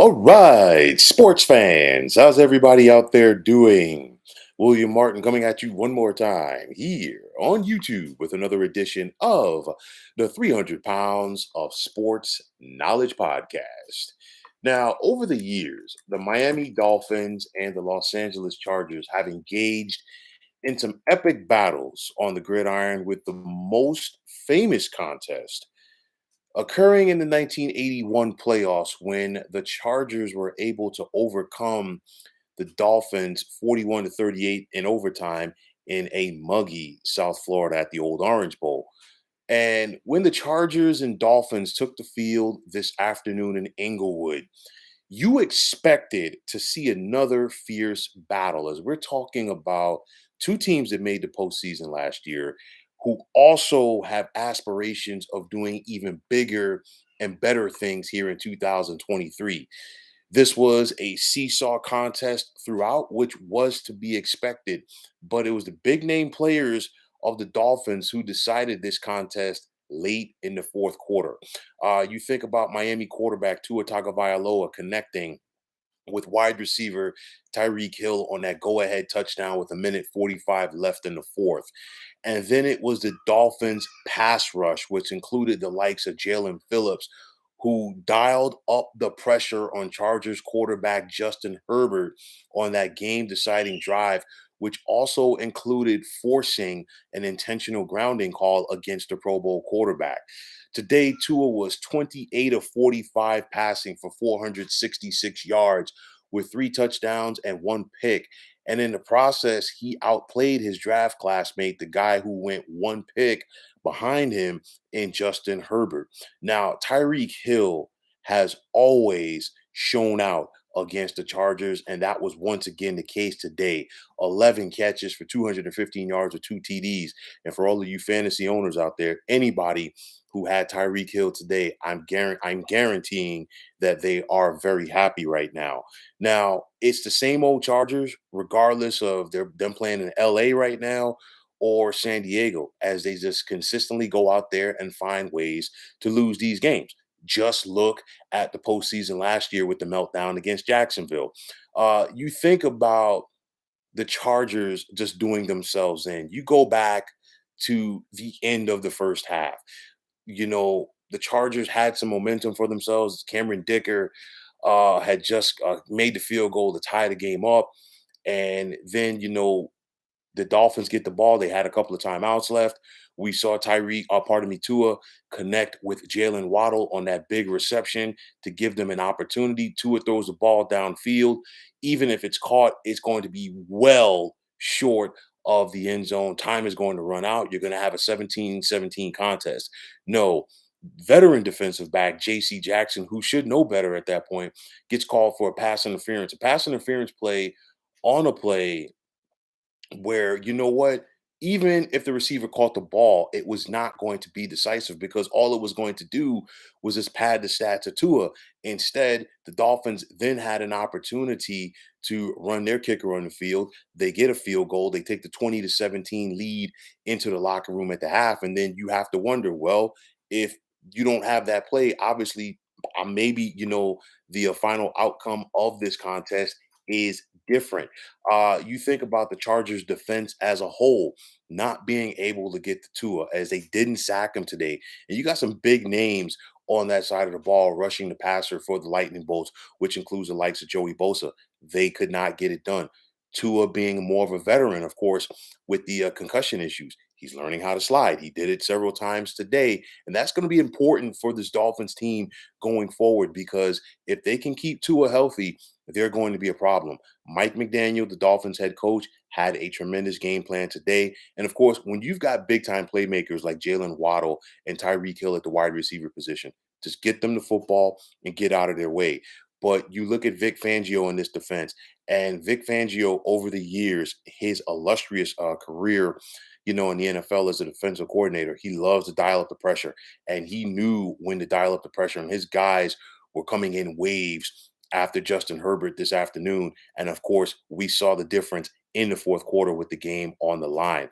All right, sports fans, how's everybody out there doing? William Martin coming at you one more time here on YouTube with another edition of the 300 Pounds of Sports Knowledge Podcast. Now, over the years, the Miami Dolphins and the Los Angeles Chargers have engaged in some epic battles on the gridiron with the most famous contest occurring in the 1981 playoffs when the Chargers were able to overcome the Dolphins 41 to 38 in overtime in a muggy South Florida at the old Orange Bowl. And when the Chargers and Dolphins took the field this afternoon in Inglewood, you expected to see another fierce battle as we're talking about two teams that made the postseason last year who also have aspirations of doing even bigger and better things here in 2023. This was a seesaw contest throughout, which was to be expected, but it was the big name players of the Dolphins who decided this contest late in the fourth quarter. You think about Miami quarterback Tua Tagovailoa connecting with wide receiver Tyreek Hill on that go-ahead touchdown with a minute 45 left in the fourth. And then it was the Dolphins pass rush, which included the likes of Jalen Phillips, who dialed up the pressure on Chargers quarterback Justin Herbert on that game deciding drive, which also included forcing an intentional grounding call against the Pro Bowl quarterback. Today, Tua was 28 of 45 passing for 466 yards with three touchdowns and one pick. And in the process, he outplayed his draft classmate, the guy who went one pick behind him in Justin Herbert. Now, Tyreek Hill has always shown out against the Chargers, and that was once again the case today. 11 catches for 215 yards with two TDs. And for all of you fantasy owners out there, anybody who had Tyreek Hill today, I'm guaranteeing that they are very happy right now. Now, it's the same old Chargers, regardless of them playing in LA right now or San Diego, as they just consistently go out there and find ways to lose these games. Just look at the postseason last year with the meltdown against Jacksonville. You think about the Chargers just doing themselves in. You go back to the end of the first half. The Chargers had some momentum for themselves. Cameron Dicker had just made the field goal to tie the game up. And then, the Dolphins get the ball. They had a couple of timeouts left. We saw Tua connect with Jalen Waddle on that big reception to give them an opportunity. Tua throws the ball downfield. Even if it's caught, it's going to be well short of the end zone. Time is going to run out. You're going to have a 17-17 contest. No, veteran defensive back J.C. Jackson, who should know better at that point, gets called for a pass interference. A pass interference play on a play where even if the receiver caught the ball, it was not going to be decisive because all it was going to do was just pad the stats of Tua. Instead, the Dolphins then had an opportunity to run their kicker on the field. They get a field goal. They take the 20-17 lead into the locker room at the half. And then you have to wonder, well, if you don't have that play, obviously, maybe, the final outcome of this contest is different. You think about the Chargers defense as a whole not being able to get to Tua as they didn't sack him today. And you got some big names on that side of the ball rushing the passer for the Lightning Bolts, which includes the likes of Joey Bosa. They could not get it done. Tua being more of a veteran, of course, with the concussion issues. He's learning how to slide. He did it several times today. And that's going to be important for this Dolphins team going forward because if they can keep Tua healthy, they're going to be a problem. Mike McDaniel, the Dolphins head coach, had a tremendous game plan today. And of course, when you've got big time playmakers like Jalen Waddle and Tyreek Hill at the wide receiver position, just get them the football and get out of their way. But you look at Vic Fangio in this defense, and Vic Fangio over the years, his illustrious career, in the NFL as a defensive coordinator, he loves to dial up the pressure. And he knew when to dial up the pressure, and his guys were coming in waves after Justin Herbert this afternoon. And of course, we saw the difference in the fourth quarter with the game on the line.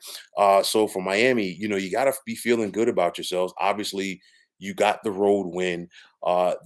So for Miami, you got to be feeling good about yourselves. Obviously, You got the road win.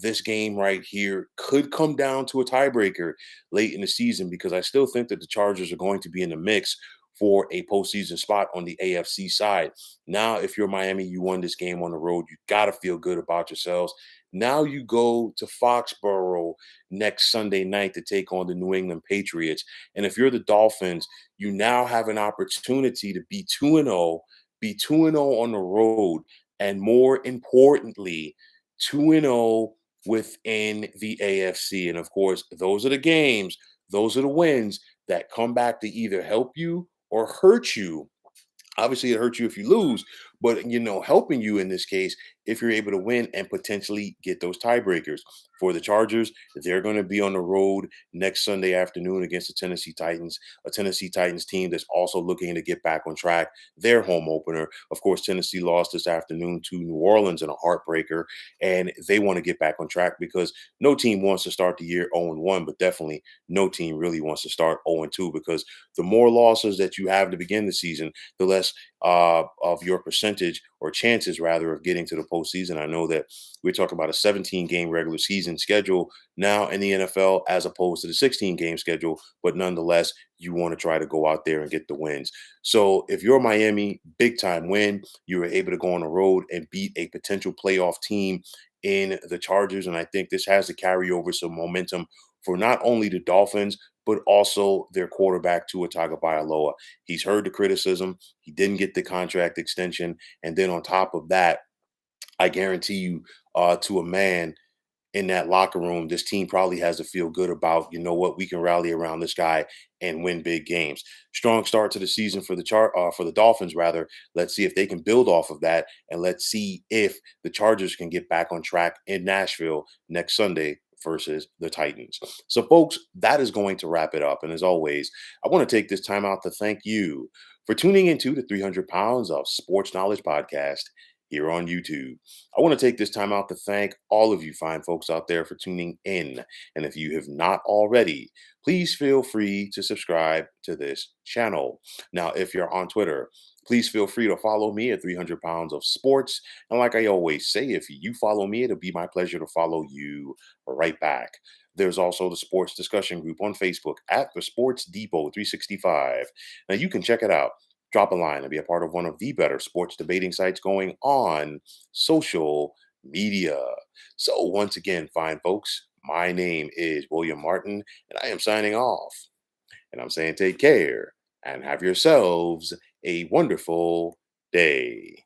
This game right here could come down to a tiebreaker late in the season because I still think that the Chargers are going to be in the mix for a postseason spot on the AFC side. Now, if you're Miami, you won this game on the road. You got to feel good about yourselves. Now you go to Foxborough next Sunday night to take on the New England Patriots. And if you're the Dolphins, you now have an opportunity to be 2 and 0, be 2 and 0 on the road, and more importantly, 2 and 0 within the AFC. And of course, those are the games, those are the wins that come back to either help you or hurt you. Obviously, it hurts you if you lose, but helping you in this case if you're able to win and potentially get those tiebreakers. For the Chargers, they're going to be on the road next Sunday afternoon against the Tennessee Titans, a Tennessee Titans team that's also looking to get back on track. Their home opener, of course, Tennessee lost this afternoon to New Orleans in a heartbreaker, and they want to get back on track because no team wants to start the year 0-1, but definitely no team really wants to start 0-2 because the more losses that you have to begin the season, the less of your percentage or chances rather of getting to the postseason. I know that we're talking about a 17 game regular season schedule now in the NFL as opposed to the 16 game schedule, but nonetheless, you want to try to go out there and get the wins. So if you're Miami, big time win, you were able to go on the road and beat a potential playoff team in the Chargers. And I think this has to carry over some momentum for not only the Dolphins, but also their quarterback, Tua Tagovailoa. He's heard the criticism. He didn't get the contract extension. And then on top of that, I guarantee you, to a man in that locker room, this team probably has to feel good about, what, we can rally around this guy and win big games. Strong start to the season for the Dolphins rather. Let's see if they can build off of that, and let's see if the Chargers can get back on track in Nashville next Sunday versus the Titans. So, folks, that is going to wrap it up. And as always, I want to take this time out to thank you for tuning into the 300 Pounds of Sports Knowledge podcast here on YouTube. I want to take this time out to thank all of you fine folks out there for tuning in. And if you have not already, please feel free to subscribe to this channel. Now, if you're on Twitter, please feel free to follow me at 300 Pounds of Sports. And like I always say, if you follow me, it'll be my pleasure to follow you right back. There's also the sports discussion group on Facebook at the Sports Depot 365. Now you can check it out. Drop a line and be a part of one of the better sports debating sites going on social media. So once again, fine folks, my name is William Martin, and I am signing off. And I'm saying take care and have yourselves a wonderful day.